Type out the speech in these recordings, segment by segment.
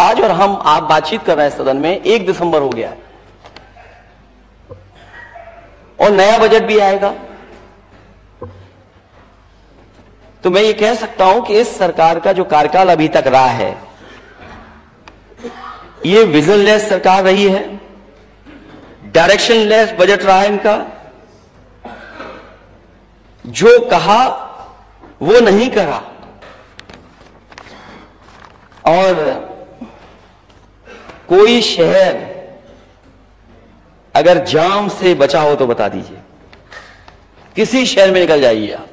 आज और हम आप बातचीत कर रहे हैं सदन में 1 दिसंबर हो गया है और नया बजट भी आएगा। तो मैं ये कह सकता हूं कि इस सरकार का जो कार्यकाल अभी तक रहा है, ये विजनलेस सरकार रही है, डायरेक्शनलेस बजट रहा है इनका। जो कहा वो नहीं करा। और कोई शहर अगर जाम से बचा हो तो बता दीजिए, किसी शहर में निकल जाइए आप,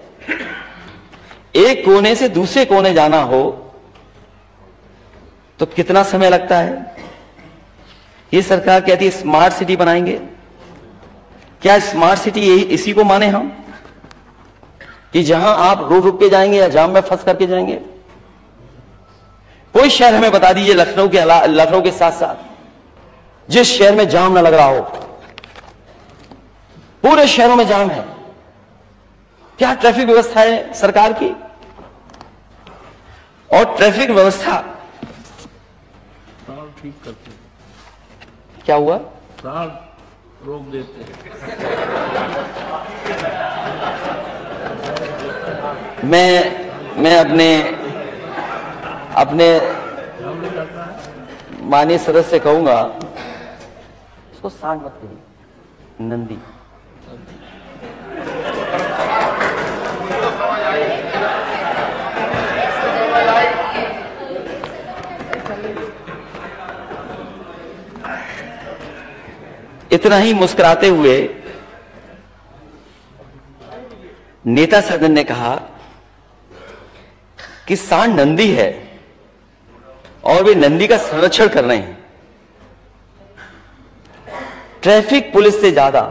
एक कोने से दूसरे कोने जाना हो तो कितना समय लगता है। ये सरकार कहती है स्मार्ट सिटी बनाएंगे। क्या स्मार्ट सिटी इसी को माने हम, कि जहां आप रुक के जाएंगे या जाम में फंस करके जाएंगे। कोई शहर हमें बता दीजिए लखनऊ के साथ साथ जिस शहर में जाम ना लग रहा हो। पूरे शहरों में जाम है। क्या ट्रैफिक व्यवस्था है सरकार की। और ट्रैफिक व्यवस्था ठीक करते, क्या हुआ, रोक देते। मैं अपने माननीय सदस्य से कहूंगा उसको सांड मत करिए, नंदी। इतना ही मुस्कुराते हुए नेता सदन ने कहा कि सांड नंदी है और वे नंदी का संरक्षण कर रहे हैं। ट्रैफिक पुलिस से ज्यादा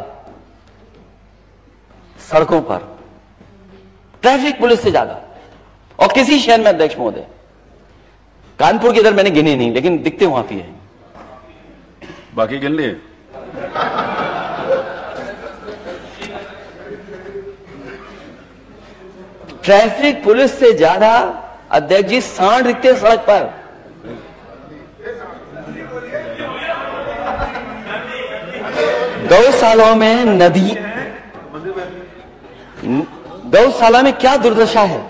सड़कों पर ट्रैफिक पुलिस से ज्यादा और किसी शहर में, अध्यक्ष महोदय, कानपुर के इधर मैंने गिने नहीं, लेकिन दिखते वहां भी है। बाकी गिन लिए। ट्रैफिक पुलिस से ज्यादा, अध्यक्ष जी, सांड दिखते हैं सड़क पर। गौशालाओं में नदी, गौशाला में क्या दुर्दशा है।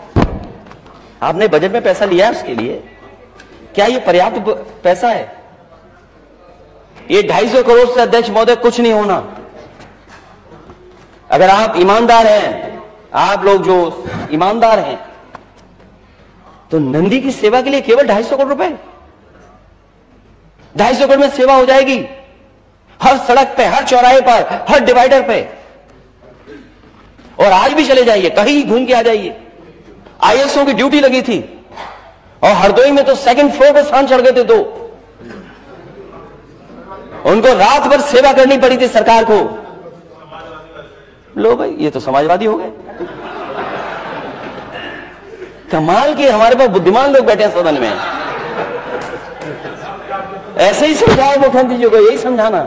आपने बजट में पैसा लिया है उसके लिए, क्या ये पर्याप्त पैसा है। ये 250 करोड़ से, अध्यक्ष महोदय, कुछ नहीं होना। अगर आप ईमानदार हैं, आप लोग जो ईमानदार हैं, तो नंदी की सेवा के लिए केवल 250 करोड़ रुपए, 250 करोड़ में सेवा हो जाएगी। हर सड़क पे, हर चौराहे पर, हर डिवाइडर पे। और आज भी चले जाइए, कहीं घूम के आ जाइए। आईएसओ की ड्यूटी लगी थी और हरदोई में तो 2nd फ्लोर पे सांड चढ़ गए थे 2। उनको रात भर सेवा करनी पड़ी थी सरकार को। लो भाई, ये तो समाजवादी हो गए। कमाल के हमारे पास बुद्धिमान लोग बैठे हैं सदन में। ऐसे ही समझाओ मुख्यमंत्री जी को, यही समझाना।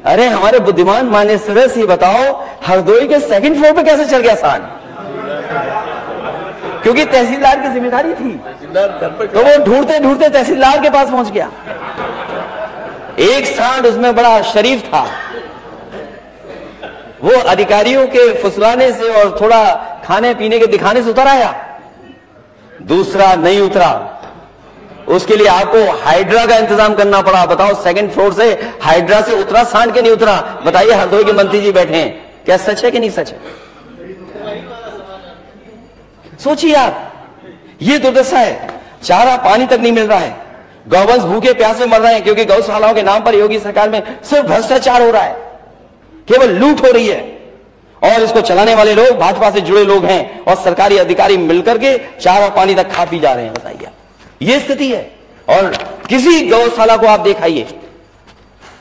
अरे हमारे बुद्धिमान माननीय सदस्य, ये बताओ हरदोई के 2nd फ्लोर पे कैसे चढ़ गया सांड। क्योंकि तहसीलदार की जिम्मेदारी थी, तो वो ढूंढते ढूंढते तहसीलदार के पास पहुंच गया। एक सांड उसमें बड़ा शरीफ था, वो अधिकारियों के फुसलाने से और थोड़ा खाने पीने के दिखाने से उतर आया। दूसरा नहीं उतरा, उसके लिए आपको हाइड्रा का इंतजाम करना पड़ा। बताओ, 2nd फ्लोर से हाइड्रा से उतरा सांड के नहीं उतरा। बताइए, हरदोई के मंत्री जी बैठे हैं, क्या सच है कि नहीं सच है। सोचिए आप, ये दुर्दशा है। चारा पानी तक नहीं मिल रहा है, गौवंश भूखे प्यासे मर रहे हैं, क्योंकि गौशालाओं के नाम पर योगी सरकार में सिर्फ भ्रष्टाचार हो रहा है, केवल लूट हो रही है। और इसको चलाने वाले लोग भाजपा से जुड़े लोग हैं और सरकारी अधिकारी मिलकर के चारा पानी तक खा पी जा रहे हैं। बताइए, ये स्थिति है। और किसी गौशाला को आप दिखाइए,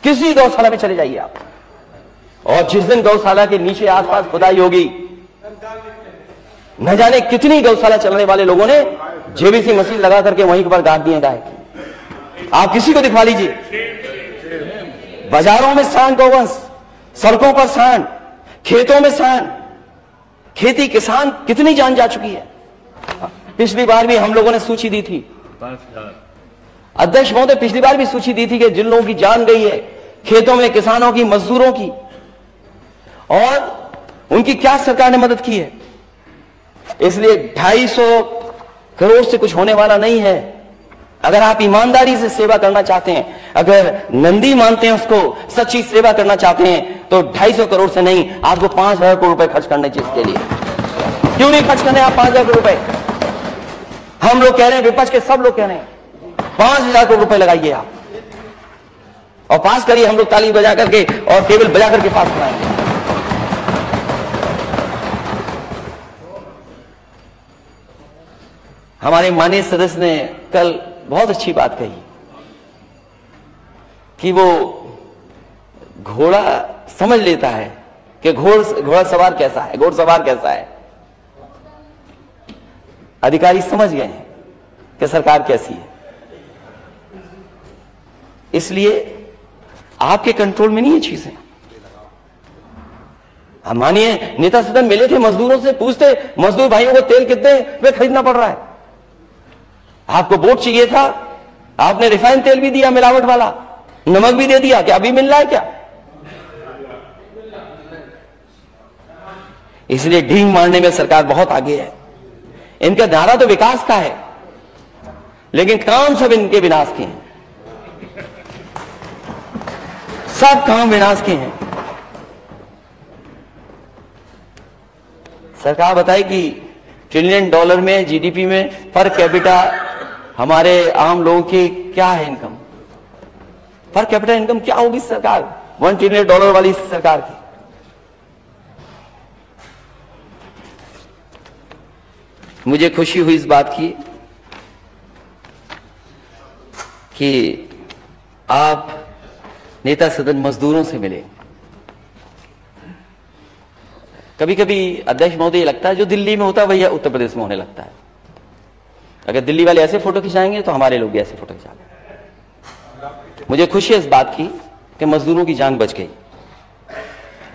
किसी गौशाला में चले जाइए आप, और जिस दिन गौशाला के नीचे आसपास खुदाई होगी, न जाने कितनी गौशाला चलने वाले लोगों ने जेबीसी मशीन लगा करके वहीं पर गाड़ दिए गाय। आप किसी को दिखवा लीजिए। बाजारों में सांड गौवंश, सड़कों पर सांड, खेतों में सांड। खेती किसान कितनी जान जा चुकी है। पिछली बार भी हम लोगों ने सूची दी थी, अध्यक्ष महोदय पिछली बार भी सूची दी थी कि जिन लोगों की जान गई है खेतों में, किसानों की, मजदूरों की, और उनकी क्या सरकार ने मदद की है। इसलिए 250 करोड़ से कुछ होने वाला नहीं है। अगर आप ईमानदारी से सेवा करना चाहते हैं, अगर नंदी मानते हैं उसको, सच्ची सेवा करना चाहते हैं, तो 250 करोड़ से नहीं, आपको 5,000 करोड़ रुपए खर्च करने चाहिए इसके लिए। क्यों नहीं खर्च करने आप 5,000 करोड़ रुपए? हम लोग कह रहे हैं, विपक्ष के सब लोग कह रहे हैं 5,000 करोड़ रुपए लगाइए आप और पास करिए। हम लोग ताली बजा करके और टेबल बजा करके पास कराएंगे। हमारे माननीय सदस्य ने कल बहुत अच्छी बात कही कि वो घोड़ा समझ लेता है कि घोड़ा सवार कैसा है, घोड़सवार कैसा है। अधिकारी समझ गए हैं कि सरकार कैसी है। इसलिए आपके कंट्रोल में नहीं है चीजें। हम मानिए नेता सदन मिले थे, मजदूरों से पूछते, मजदूर भाइयों को तेल कितने में खरीदना पड़ रहा है। आपको वोट चाहिए था, आपने रिफाइंड तेल भी दिया मिलावट वाला, नमक भी दे दिया, क्या अभी मिल रहा है क्या? इसलिए ढींग मारने में सरकार बहुत आगे है। इनका नारा तो विकास का है, लेकिन काम सब इनके विनाश के हैं। सब काम विनाश के हैं। सरकार बताए कि $1 ट्रिलियन में जीडीपी में पर कैपिटा हमारे आम लोगों की क्या है इनकम, पर कैपिटा इनकम क्या होगी सरकार, $1 ट्रिलियन वाली सरकार की। मुझे खुशी हुई इस बात की कि आप नेता सदन मजदूरों से मिले। कभी कभी अध्यक्ष महोदय लगता है जो दिल्ली में होता है वही उत्तर प्रदेश में होने लगता है। अगर दिल्ली वाले ऐसे फोटो खिंचाएंगे तो हमारे लोग भी ऐसे फोटो खिंचाएंगे। मुझे खुशी है इस बात की कि मजदूरों की जान बच गई।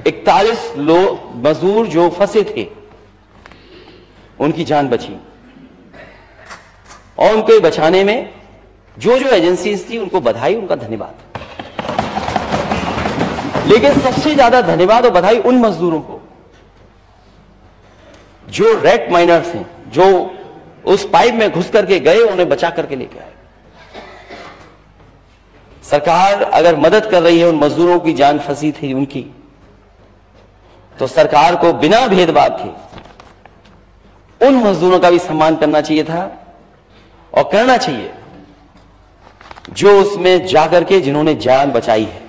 41 लोग मजदूर जो फंसे थे उनकी जान बची, और उनको बचाने में जो जो एजेंसीज थी उनको बधाई, उनका धन्यवाद। लेकिन सबसे ज्यादा धन्यवाद और बधाई उन मजदूरों को जो रेड माइनर्स हैं, जो उस पाइप में घुस करके गए, उन्हें बचा करके लेके आए। सरकार अगर मदद कर रही है उन मजदूरों की जान फंसी थी उनकी, तो सरकार को बिना भेदभाव के उन मजदूरों का भी सम्मान करना चाहिए था और करना चाहिए जो उसमें जाकर के जिन्होंने जान बचाई है।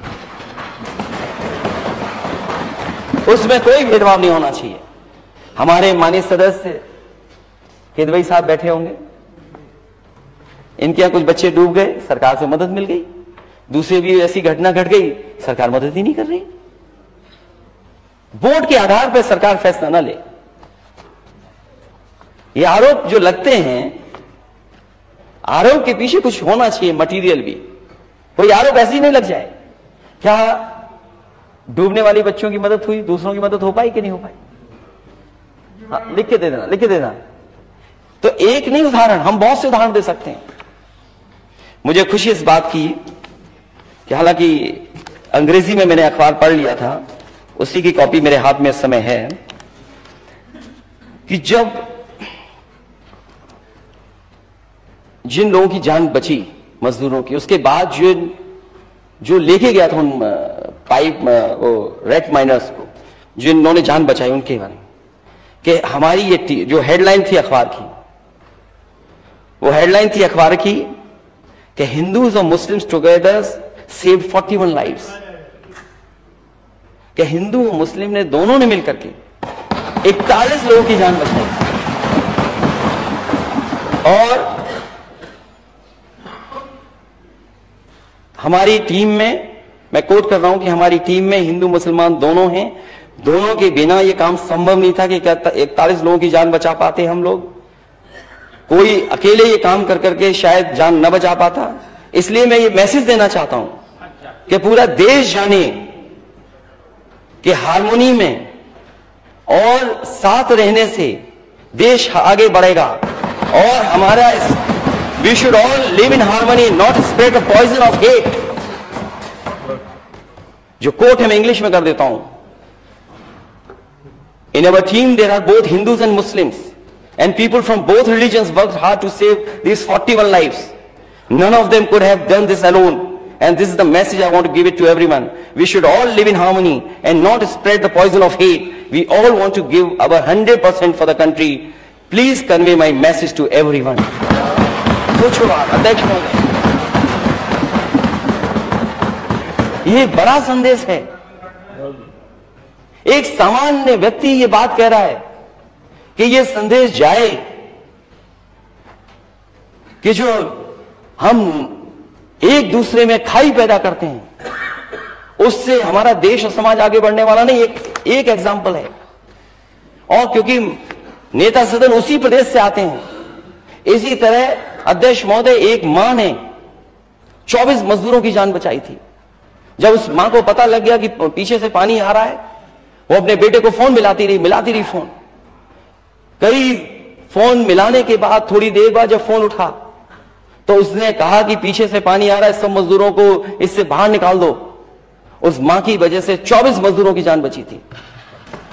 उसमें कोई भेदभाव नहीं होना चाहिए। हमारे माननीय सदस्य केदवई साहब बैठे होंगे, इनके यहां कुछ बच्चे डूब गए, सरकार से मदद मिल गई। दूसरे भी ऐसी घटना घट गई, सरकार मदद ही नहीं कर रही। वोट के आधार पर सरकार फैसला न ले। ये आरोप जो लगते हैं, आरोप के पीछे कुछ होना चाहिए, मटेरियल भी। कोई आरोप ऐसे ही नहीं लग जाए। क्या डूबने वाली बच्चों की मदद हुई, दूसरों की मदद हो पाई कि नहीं हो पाई? हाँ, लिख के दे देना, लिख के देना। तो एक नहीं उदाहरण, हम बहुत से उदाहरण दे सकते हैं। मुझे खुशी इस बात की कि हालांकि अंग्रेजी में मैंने अखबार पढ़ लिया था, उसी की कॉपी मेरे हाथ में इस समय है, कि जब जिन लोगों की जान बची मजदूरों की, उसके बाद जो लेके गया था उन पाइप वो रेड माइनर्स को, जिन्होंने जान बचाई, उनके बारे में कि हमारी ये जो हेडलाइन थी अखबार की, वो हेडलाइन थी अखबार की कि हिंदूज और मुस्लिम्स टुगेदर सेव्ड 41 लाइव्स। कि हिंदू और मुस्लिम ने दोनों ने मिलकर के 41 लोगों की जान बचाई। और हमारी टीम में, मैं कोट कर रहा हूं कि हमारी टीम में हिंदू मुसलमान दोनों हैं। दोनों के बिना यह काम संभव नहीं था कि 41 लोगों की जान बचा पाते हम लोग। कोई अकेले ये काम कर करके शायद जान न बचा पाता। इसलिए मैं ये मैसेज देना चाहता हूं कि पूरा देश जाने कि हार्मोनी में और साथ रहने से देश आगे बढ़ेगा। और हमारा We should all live in harmony, not spread the poison of hate. जो कोट है मैं इंग्लिश में कर देता हूं. In our team there are both Hindus and Muslims, and people from both religions worked hard to save these 41 lives. None of them could have done this alone, and this is the message I want to give it to everyone. We should all live in harmony and not spread the poison of hate. We all want to give our 100% for the country. Please convey my message to everyone. सोचो आप अध्यक्ष महोदय, ये बड़ा संदेश है. एक सामान्य व्यक्ति ये बात कह रहा है कि ये संदेश जाए कि जो हम एक दूसरे में खाई पैदा करते हैं, उससे हमारा देश और समाज आगे बढ़ने वाला नहीं. एक एग्जाम्पल है. और क्योंकि नेता सदन उसी प्रदेश से आते हैं, इसी तरह अध्यक्ष महोदय, एक मां ने 24 मजदूरों की जान बचाई थी. जब उस मां को पता लग गया कि पीछे से पानी आ रहा है, वो अपने बेटे को फोन मिलाती रही फोन. कई फोन मिलाने के बाद थोड़ी देर बाद जब फोन उठा तो उसने कहा कि पीछे से पानी आ रहा है, सब मजदूरों को इससे बाहर निकाल दो. उस मां की वजह से 24 मजदूरों की जान बची थी.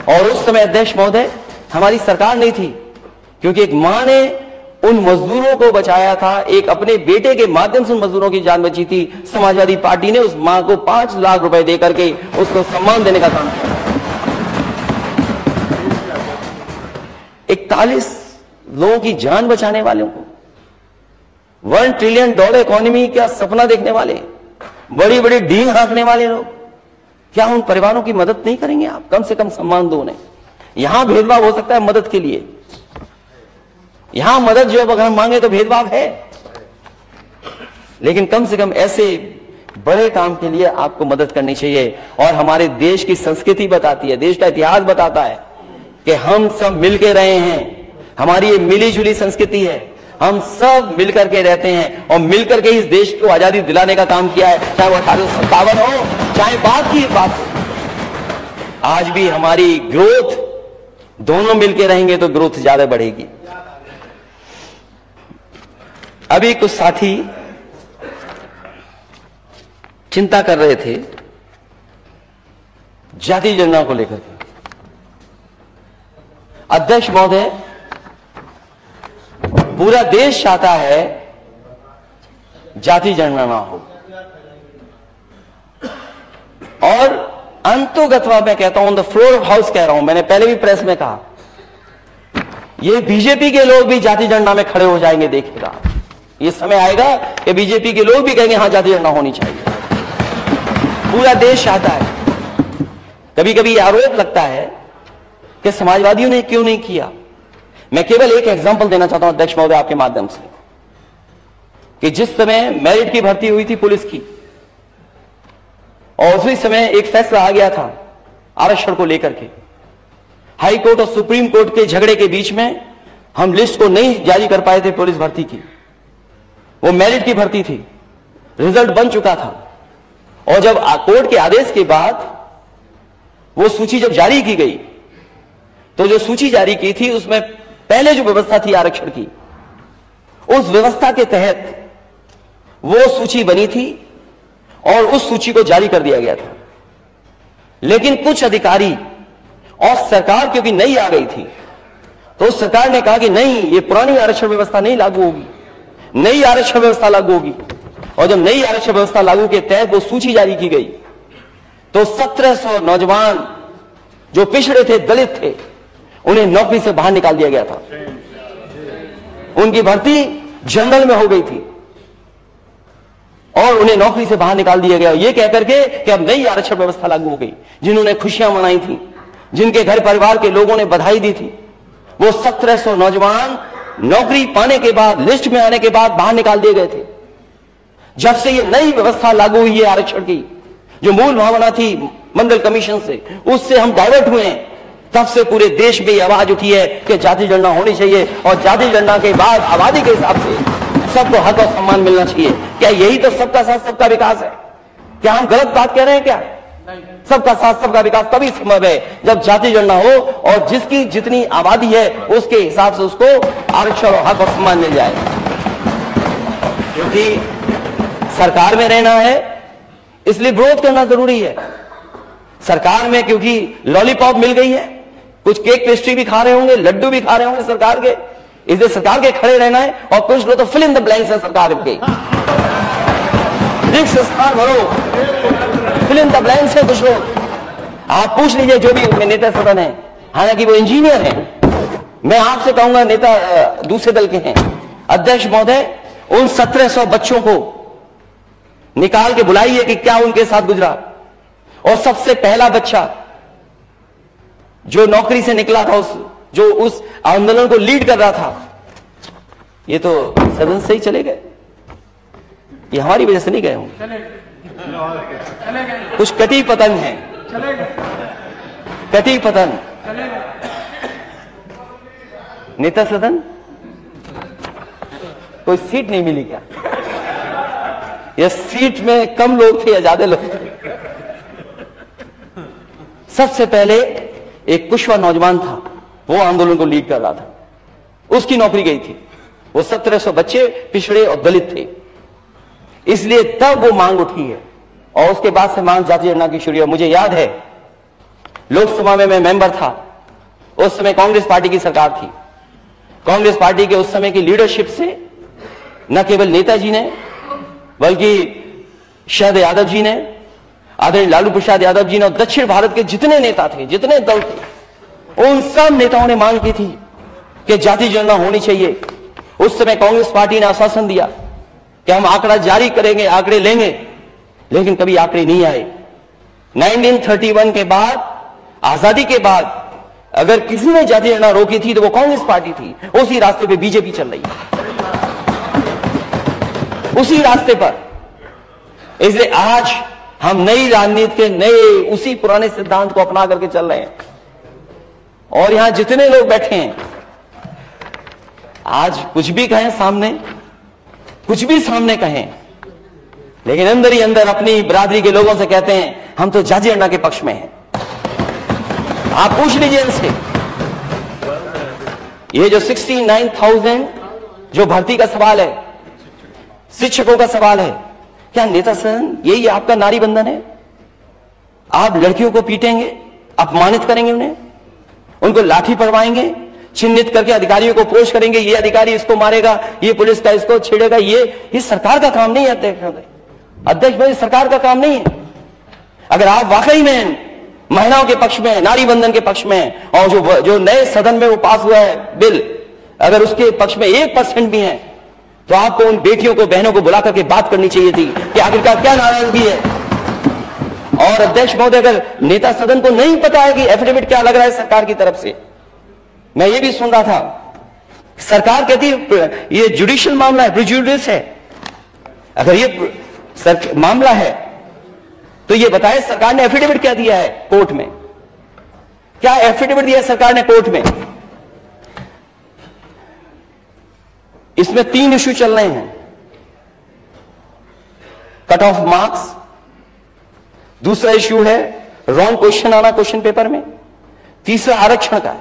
और उस समय अध्यक्ष महोदय हमारी सरकार नहीं थी, क्योंकि एक मां ने उन मजदूरों को बचाया था. एक अपने बेटे के माध्यम से उन मजदूरों की जान बची थी. समाजवादी पार्टी ने उस मां को 5 लाख रुपए देकर के उसको सम्मान देने का काम किया. 41 लोगों की जान बचाने वालों को, $1 ट्रिलियन इकोनॉमी का सपना देखने वाले, बड़ी बड़ी डींग हाँकने वाले लोग, क्या उन परिवारों की मदद नहीं करेंगे आप? कम से कम सम्मान दो उन्हें. यहां भेदभाव हो सकता है मदद के लिए. यहां मदद जो अगर हम मांगे तो भेदभाव है, लेकिन कम से कम ऐसे बड़े काम के लिए आपको मदद करनी चाहिए. और हमारे देश की संस्कृति बताती है, देश का इतिहास बताता है कि हम सब मिलके रहे हैं. हमारी ये मिली जुली संस्कृति है. हम सब मिलकर के रहते हैं और मिलकर के इस देश को आजादी दिलाने का काम किया है, चाहे वो 1857 हो, चाहे बाद की बात हो. आज भी हमारी ग्रोथ, दोनों मिलके रहेंगे तो ग्रोथ ज्यादा बढ़ेगी. अभी कुछ साथी चिंता कर रहे थे जाति जनगणना को लेकर के. अध्यक्ष महोदय, पूरा देश चाहता है जाति जनगणना हो. और अंतोगत्वा मैं कहता हूं, on the floor of house कह रहा हूं, मैंने पहले भी प्रेस में कहा, ये बीजेपी के लोग भी जाति जनगणना में खड़े हो जाएंगे. देखिएगा, ये समय आएगा कि बीजेपी के लोग भी कहेंगे हां जाति जनगणना होनी चाहिए. पूरा देश चाहता है. कभी कभी आरोप लगता है कि समाजवादियों ने क्यों नहीं किया. मैं केवल एक एग्जांपल देना चाहता हूं अध्यक्ष महोदय आपके माध्यम से, कि जिस समय मेरिट की भर्ती हुई थी पुलिस की, और उसी समय एक फैसला आ गया था आरक्षण को लेकर के. हाई कोर्ट और सुप्रीम कोर्ट के झगड़े के बीच में हम लिस्ट को नहीं जारी कर पाए थे पुलिस भर्ती की. वो मेरिट की भर्ती थी, रिजल्ट बन चुका था. और जब कोर्ट के आदेश के बाद वो सूची जब जारी की गई, तो जो सूची जारी की थी उसमें पहले जो व्यवस्था थी आरक्षण की, उस व्यवस्था के तहत वो सूची बनी थी और उस सूची को जारी कर दिया गया था. लेकिन कुछ अधिकारी और सरकार क्योंकि नई आ गई थी, तो सरकार ने कहा कि नहीं, ये पुरानी आरक्षण व्यवस्था नहीं लागू होगी, नई आरक्षण व्यवस्था लागू होगी. और जब नई आरक्षण व्यवस्था लागू के तहत वो सूची जारी की गई, तो 1700 नौजवान जो पिछड़े थे, दलित थे, उन्हें नौकरी से बाहर निकाल दिया गया था. उनकी भर्ती जनरल में हो गई थी और उन्हें नौकरी से बाहर निकाल दिया गया, ये कहकर के कि अब नई आरक्षण व्यवस्था लागू हो गई. जिन्होंने खुशियां मनाई थी, जिनके घर परिवार के लोगों ने बधाई दी थी, वो 1700 नौजवान नौकरी पाने के बाद, लिस्ट में आने के बाद बाहर निकाल दिए गए थे. जब से ये नई व्यवस्था लागू हुई है आरक्षण की, जो मूल भावना थी मंडल कमीशन से, उससे हम डाइवर्ट हुए हैं. तब से पूरे देश में आवाज उठी है कि जाति जनगणना होनी चाहिए, और जाति जनगणना के बाद आबादी के हिसाब से सबको हक और सम्मान मिलना चाहिए. क्या यही तो सबका साथ सबका विकास है? क्या हम गलत बात कह रहे हैं? क्या सबका साथ सबका विकास तभी संभव है जब जाति जनगणना हो और जिसकी जितनी आबादी है उसके हिसाब से उसको आरक्षण और हक और सम्मान मिल जाए. क्योंकि सरकार में रहना है इसलिए विरोध करना जरूरी है। सरकार में क्योंकि लॉलीपॉप मिल गई है, कुछ केक पेस्ट्री भी खा रहे होंगे, लड्डू भी खा रहे होंगे सरकार के, इसलिए सरकार के खड़े रहना है। और कुछ लोग तो फिल इन द ब्लैंक्स है सरकार के, रिक्त स्थान भरो, फिल इन द ब्लैंक्स है कुछ लोग। आप पूछ लीजिए जो भी नेता सदन है, हालांकि वो इंजीनियर हैं, मैं आपसे कहूंगा नेता दूसरे दल के हैं, अध्यक्ष महोदय उन 1700 बच्चों को निकाल के बुलाइए कि क्या उनके साथ गुजरा। और सबसे पहला बच्चा जो नौकरी से निकला था, जो उस आंदोलन को लीड कर रहा था, ये तो सदन से ही चले गए। ये हमारी वजह से नहीं गए होंगे, कुछ कटी पतंग है, कटी पतंग। नेता सदन कोई सीट नहीं मिली क्या? या सीट में कम लोग थे या ज्यादा लोग थे? सबसे पहले एक कुशवा नौजवान था, वो आंदोलन को लीड कर रहा था, उसकी नौकरी गई थी। वो 1700 बच्चे पिछड़े और दलित थे, इसलिए तब वो मांग उठी है। और उसके बाद से मांग जाति जनगणना की शुरू है। मुझे याद है लोकसभा में मैं मेंबर था, उस समय कांग्रेस पार्टी की सरकार थी। कांग्रेस पार्टी के उस समय की लीडरशिप से न केवल नेताजी ने बल्कि शरद यादव जी ने, आदरणीय लालू प्रसाद यादव जी ने, और दक्षिण भारत के जितने नेता थे, जितने दल थे, उन सब नेताओं ने मांग की थी कि जाति जनगणना होनी चाहिए। उस समय कांग्रेस पार्टी ने आश्वासन दिया कि हम आंकड़ा जारी करेंगे, आंकड़े लेंगे, लेकिन कभी आंकड़े नहीं आए। 1931 के बाद, आजादी के बाद, अगर किसी ने जाति जनगणना रोकी थी तो वो कांग्रेस पार्टी थी। उसी रास्ते पे बीजेपी चल रही है, उसी रास्ते पर। इसलिए आज हम नई राजनीति के नए उसी पुराने सिद्धांत को अपना करके चल रहे हैं। और यहां जितने लोग बैठे हैं, आज कुछ भी कहें सामने, कुछ भी सामने कहें, लेकिन अंदर ही अंदर अपनी बिरादरी के लोगों से कहते हैं हम तो जाति जनगणना के पक्ष में हैं। आप पूछ लीजिए इनसे, ये जो 69,000 जो भर्ती का सवाल है, शिक्षकों का सवाल है, क्या नेता सदन यही आपका नारी बंधन है? आप लड़कियों को पीटेंगे, अपमानित करेंगे, उनको लाठी पड़वाएंगे, चिन्हित करके अधिकारियों को पोस्ट करेंगे, ये अधिकारी इसको मारेगा, ये पुलिस का इसको छेड़ेगा। ये सरकार का काम नहीं है अध्यक्ष भाई, सरकार का काम नहीं है। अगर आप वाकई में महिलाओं के पक्ष में, नारी बंधन के पक्ष में, और जो नए सदन में वो पास हुआ है बिल, अगर उसके पक्ष में 1% भी है, तो आपको उन बेटियों को, बहनों को बुला करके बात करनी चाहिए थी कि आखिरकार क्या नाराजगी है। और अध्यक्ष महोदय, अगर नेता सदन को नहीं पता है कि एफिडेविट क्या लग रहा है सरकार की तरफ से, मैं ये भी सुन रहा था, सरकार कहती है ये जुडिशियल मामला है, प्रिजुडिस है। अगर ये मामला है तो ये बताए सरकार ने एफिडेविट क्या दिया है कोर्ट में, क्या एफिडेविट दिया है सरकार ने कोर्ट में? इसमें 3 इश्यू चल रहे हैं, कट ऑफ मार्क्स, दूसरा इश्यू है रॉन्ग क्वेश्चन आना क्वेश्चन पेपर में, तीसरा आरक्षण का।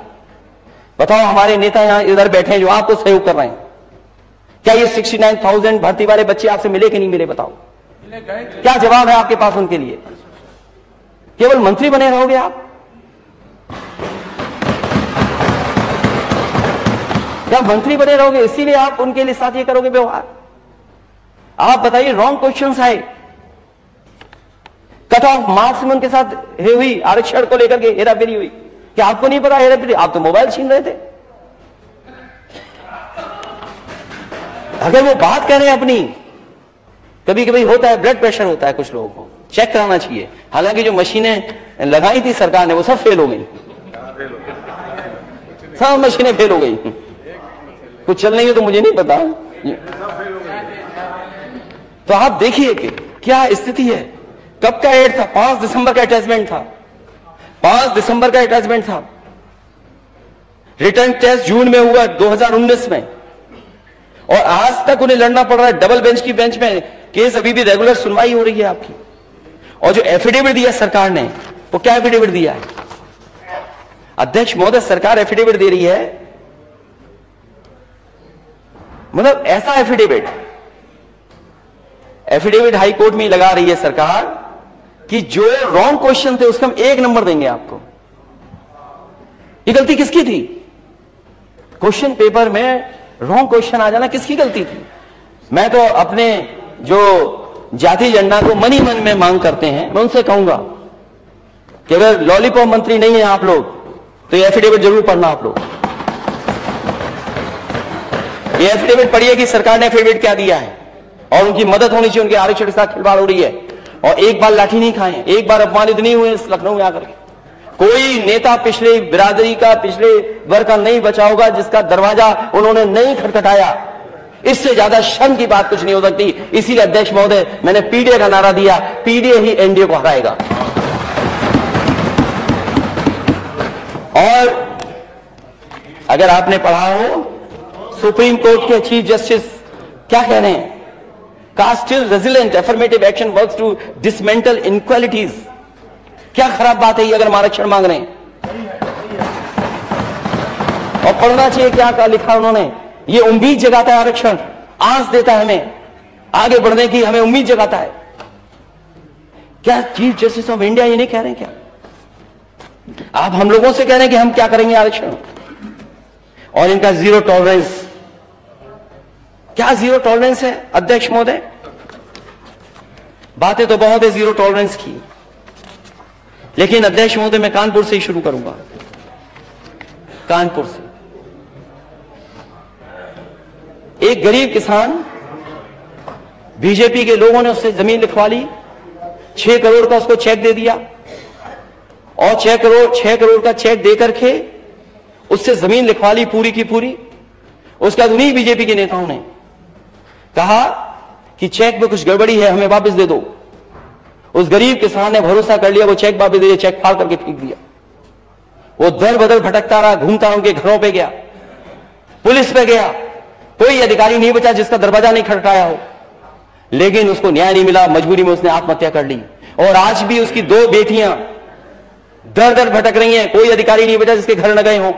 बताओ, हमारे नेता यहां इधर बैठे हैं जो आपको सहयोग कर रहे हैं, क्या ये 69,000 भर्ती वाले बच्चे आपसे मिले कि नहीं मिले? बताओ, क्या जवाब है आपके पास उनके लिए? केवल मंत्री बने रहोगे आप? क्या मंत्री बने रहोगे इसीलिए आप उनके लिए साथ ये करोगे व्यवहार? आप बताइए, रॉन्ग क्वेश्चंस आए, कट ऑफ मार्क्स में उनके साथ हुई, आरक्षण को लेकर के हेराफेरी हुई। क्या आपको नहीं पता हेराफेरी? आप तो मोबाइल छीन रहे थे। अगर वो बात कर रहे हैं अपनी, कभी कभी होता है ब्लड प्रेशर होता है कुछ लोगों को, चेक कराना चाहिए। हालांकि जो मशीनें लगाई थी सरकार ने वो सब फेल हो गई, सब मशीनें फेल हो गई, कुछ चल नहीं हो तो मुझे नहीं पता। तो आप देखिए कि क्या स्थिति है। कब का एड था? 5 दिसंबर का अटैचमेंट था, 5 दिसंबर का अटैचमेंट था। रिटर्न टेस्ट जून में हुआ 2019 में, और आज तक उन्हें लड़ना पड़ रहा है डबल बेंच की बेंच में। केस अभी भी रेगुलर सुनवाई हो रही है आपकी। और जो एफिडेविट दिया सरकार ने, वो क्या एफिडेविट दिया है? अध्यक्ष महोदय, सरकार एफिडेविट दे रही है, मतलब ऐसा एफिडेविट एफिडेविट हाई कोर्ट में लगा रही है सरकार कि जो रॉन्ग क्वेश्चन थे उसका हम 1 नंबर देंगे आपको। ये गलती किसकी थी? क्वेश्चन पेपर में रॉन्ग क्वेश्चन आ जाना किसकी गलती थी? मैं तो अपने जो जाति झंडा को मन ही मन में मांग करते हैं, मैं उनसे कहूंगा कि अगर लॉलीपॉप मंत्री नहीं है आप लोग तो ये एफिडेविट जरूर पढ़ना। आप लोग ये एफिडेविट पढ़िए कि सरकार ने एफिडेविट क्या दिया है और उनकी मदद होनी चाहिए। उनके आरक्षण के साथ खिलवाड़ हो रही है और एक बार लाठी नहीं खाए, एक बार अपमानित नहीं हुए इस लखनऊ में आकर के। कोई नेता पिछले बिरादरी का, पिछले वर्ग का नहीं बचा होगा जिसका दरवाजा उन्होंने नहीं खटखटाया। इससे ज्यादा शर्म की बात कुछ नहीं हो सकती। इसीलिए अध्यक्ष महोदय मैंने पीडीए का नारा दिया, पीडीए ही एनडीए को हराएगा। और अगर आपने पढ़ा हो सुप्रीम कोर्ट के चीफ जस्टिस क्या कह रहे हैं? Caste still resilient, affirmative action works to dismantle inequalities. क्या खराब बात है ये अगर हम आरक्षण मांग रहे हैं? और पढ़ना चाहिए क्या लिखा उन्होंने। ये उम्मीद जगाता है, आरक्षण आस देता है हमें आगे बढ़ने की, हमें उम्मीद जगाता है। क्या चीफ जस्टिस ऑफ इंडिया ये नहीं कह रहे हैं? क्या आप हम लोगों से कह रहे हैं कि हम क्या करेंगे आरक्षण? और इनका जीरो टॉलरेंस, क्या जीरो टॉलरेंस है अध्यक्ष महोदय? बातें तो बहुत है जीरो टॉलरेंस की, लेकिन अध्यक्ष महोदय मैं कानपुर से ही शुरू करूंगा। कानपुर से एक गरीब किसान, बीजेपी के लोगों ने उससे जमीन लिखवा ली, 6 करोड़ का उसको चेक दे दिया और 6 करोड़ का चेक देकर के उससे जमीन लिखवा ली पूरी की पूरी। उसके बाद उन्हीं बीजेपी के नेताओं ने कहा कि चेक में कुछ गड़बड़ी है, हमें वापस दे दो। उस गरीब किसान ने भरोसा कर लिया, वो चेक वापस दे दिया, चेक फाड़ करके फेंक दिया। वो दर बदर भटकता रहा, घूमता रहा, उनके घरों पे गया, पुलिस पे गया, कोई अधिकारी नहीं बचा जिसका दरवाजा नहीं खटखटाया हो, लेकिन उसको न्याय नहीं मिला। मजबूरी में उसने आत्महत्या कर ली और आज भी उसकी 2 बेटियां दर दर भटक रही हैं, कोई अधिकारी नहीं बचा जिसके घर न गए हों।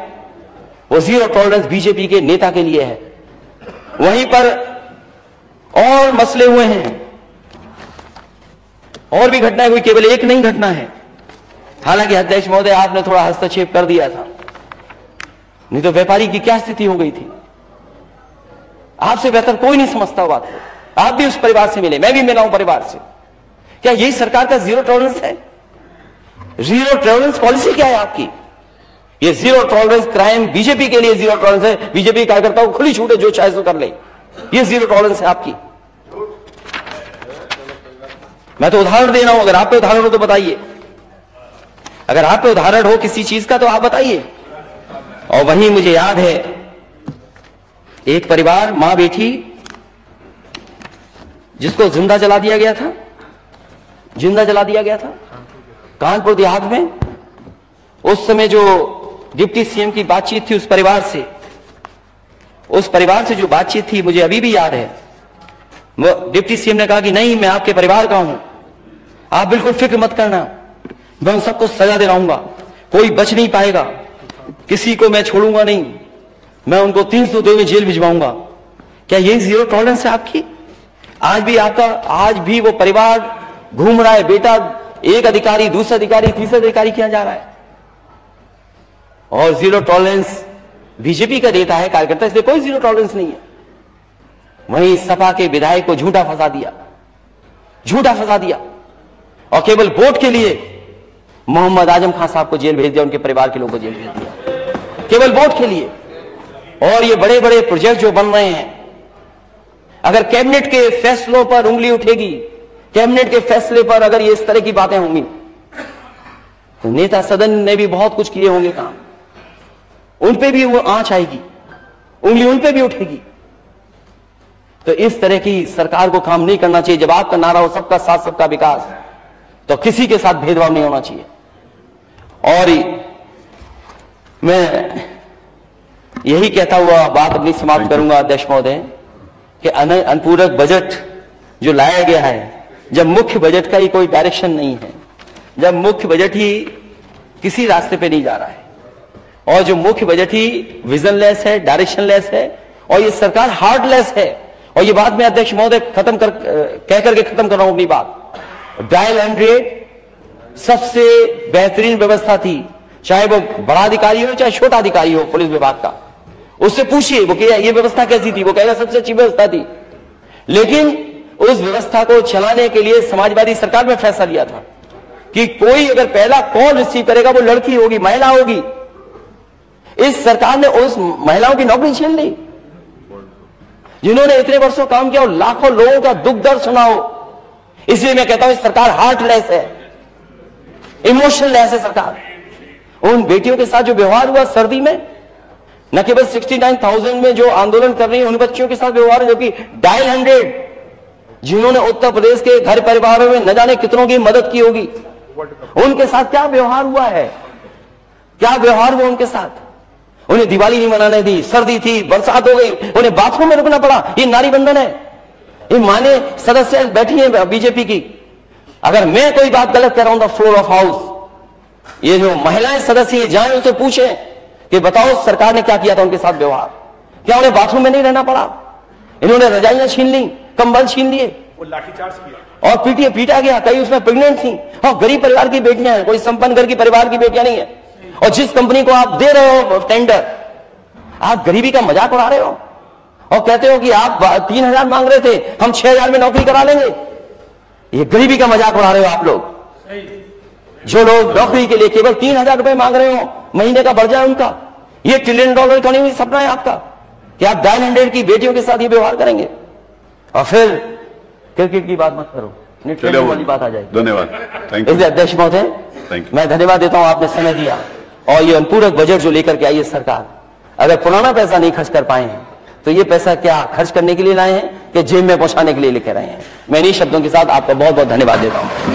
वो जीरो टॉलरेंस बीजेपी के नेता के लिए है। वहीं पर और मसले हुए हैं, और भी घटनाएं हुई, केवल एक नहीं घटना है। हालांकि अध्यक्ष महोदय आपने थोड़ा हस्तक्षेप कर दिया था, नहीं तो व्यापारी की क्या स्थिति हो गई थी। आपसे बेहतर कोई नहीं समझता बात को। आप भी उस परिवार से मिले, मैं भी मिला हूं परिवार से। क्या यही सरकार का जीरो टॉलरेंस है? जीरो टॉलरेंस पॉलिसी क्या है आपकी? ये जीरो टॉलरेंस क्राइम बीजेपी के लिए जीरो टॉलरेंस है। बीजेपी कार्यकर्ताओं को खुली छूट है, जो चाहे सो कर ले। ये जीरो टॉलरेंस है आपकी। मैं तो उदाहरण दे रहा हूं, अगर आप पे उदाहरण हो तो बताइए। अगर आप पे उदाहरण हो किसी चीज का तो आप बताइए। और वहीं मुझे याद है एक परिवार, मां बेटी, जिसको जिंदा जला दिया गया था, जिंदा जला दिया गया था कानपुर देहात में। उस समय जो डिप्टी सीएम की बातचीत थी उस परिवार से जो बातचीत थी मुझे अभी भी याद है। वो डिप्टी सीएम ने कहा कि नहीं, मैं आपके परिवार का हूं, आप बिल्कुल फिक्र मत करना, मैं उन सबको सजा दिलाऊंगा, कोई बच नहीं पाएगा, किसी को मैं छोड़ूंगा नहीं, मैं उनको 302 में जेल भिजवाऊंगा। क्या यही जीरो टॉलरेंस है आपकी? आज भी वो परिवार घूम रहा है, बेटा एक अधिकारी, दूसरा अधिकारी, तीसरा अधिकारी किया जा रहा है। और जीरो टॉलरेंस बीजेपी का देता है कार्यकर्ता, इसलिए कोई जीरो टॉलरेंस नहीं है। वहीं सपा के विधायक को झूठा फंसा दिया और केवल वोट के लिए मोहम्मद आजम खान साहब को जेल भेज दिया, उनके परिवार के लोगों को जेल भेज दिया, केवल वोट के लिए। और ये बड़े बड़े प्रोजेक्ट जो बन रहे हैं, अगर कैबिनेट के फैसलों पर उंगली उठेगी, कैबिनेट के फैसले पर अगर ये इस तरह की बातें होंगी, तो नेता सदन ने भी बहुत कुछ किए होंगे काम, उन पे भी वो आंच आएगी, उंगली उन पे भी उठेगी। तो इस तरह की सरकार को काम नहीं करना चाहिए। जब आपका नारा हो सबका साथ सबका विकास, तो किसी के साथ भेदभाव नहीं होना चाहिए। और मैं यही कहता हुआ बात अपनी समाप्त करूंगा अध्यक्ष महोदय कि अनुपूरक बजट जो लाया गया है, जब मुख्य बजट का ही कोई डायरेक्शन नहीं है, जब मुख्य बजट ही किसी रास्ते पे नहीं जा रहा है, और जो मुख्य बजट ही विजनलेस है, डायरेक्शनलेस है, और ये सरकार हार्टलेस है, और ये बात मैं अध्यक्ष महोदय कह करके खत्म कर रहा हूं अपनी बात। डायल 100 सबसे बेहतरीन व्यवस्था थी, चाहे वो बड़ा अधिकारी हो चाहे छोटा अधिकारी हो पुलिस विभाग का। उससे पूछिए वो कि ये व्यवस्था कैसी थी, वो कहेगा सबसे अच्छी व्यवस्था थी। लेकिन उस व्यवस्था को चलाने के लिए समाजवादी सरकार ने फैसला लिया था कि कोई अगर पहला कॉल रिसीव करेगा वो लड़की होगी, महिला होगी। इस सरकार ने उस महिलाओं की नौकरी छीन ली जिन्होंने इतने वर्षों काम किया और लाखों लोगों का दुख दर्द सुना हो। इसलिए मैं कहता हूं इस सरकार हार्टलेस है, इमोशनलेस है सरकार। उन बेटियों के साथ जो व्यवहार हुआ सर्दी में, न केवल 69,000 में जो आंदोलन कर रही है उन बच्चियों के साथ व्यवहार जो कि डायल 100 जिन्होंने उत्तर प्रदेश के घर परिवारों में न जाने कितनों की मदद की होगी, उनके साथ क्या व्यवहार हुआ है, क्या व्यवहार हुआ उनके साथ। उन्हें दिवाली नहीं मनाने दी, सर्दी थी, बरसात हो गई, उन्हें बाथरूम में रुकना पड़ा। ये नारी बंधन है। ये माने सदस्य बैठी है बीजेपी की। अगर मैं कोई बात गलत कर रहा हूं द फ्लोर ऑफ हाउस, ये जो महिलाएं सदस्य जाए उनसे पूछे कि बताओ सरकार ने क्या किया था उनके साथ व्यवहार, क्या उन्हें बाथरूम में नहीं रहना पड़ा, इन्होंने रजाइयां छीन ली, कंबल छीन लिए, लाठीचार्ज किया और पीटा गया। कई उसमें प्रेग्नेंट थी और गरीब परिवार की बेटियां हैं, कोई संपन्न घर की परिवार की बेटियां नहीं है। और जिस कंपनी को आप दे रहे हो टेंडर, आप गरीबी का मजाक उड़ा रहे हो और कहते हो कि आप 3,000 मांग रहे थे, हम 6,000 में नौकरी करा लेंगे। ये गरीबी का मजाक उड़ा रहे हो आप लोग। जो लोग नौकरी के लिए केवल 3,000 रुपए मांग रहे हो, महीने का बढ़ जाए उनका, ये $1 ट्रिलियन इकोनॉमी सपना है आपका कि आप डायल 100 की बेटियों के साथ ये व्यवहार करेंगे। और फिर क्रिकेट की बात मत करो, वाली बात आ जाएगी। धन्यवाद, थैंक यू। इसलिए अध्यक्ष महोदय मैं धन्यवाद देता हूं, आपने समय दिया। और ये अनुपूरक बजट जो लेकर के आई है सरकार, अगर पुराना पैसा नहीं खर्च कर पाए हैं तो ये पैसा क्या खर्च करने के लिए लाए हैं कि जेब में पहुंचाने के लिए लेकर आए हैं। मैं इन्हीं शब्दों के साथ आपका बहुत बहुत धन्यवाद देता हूं।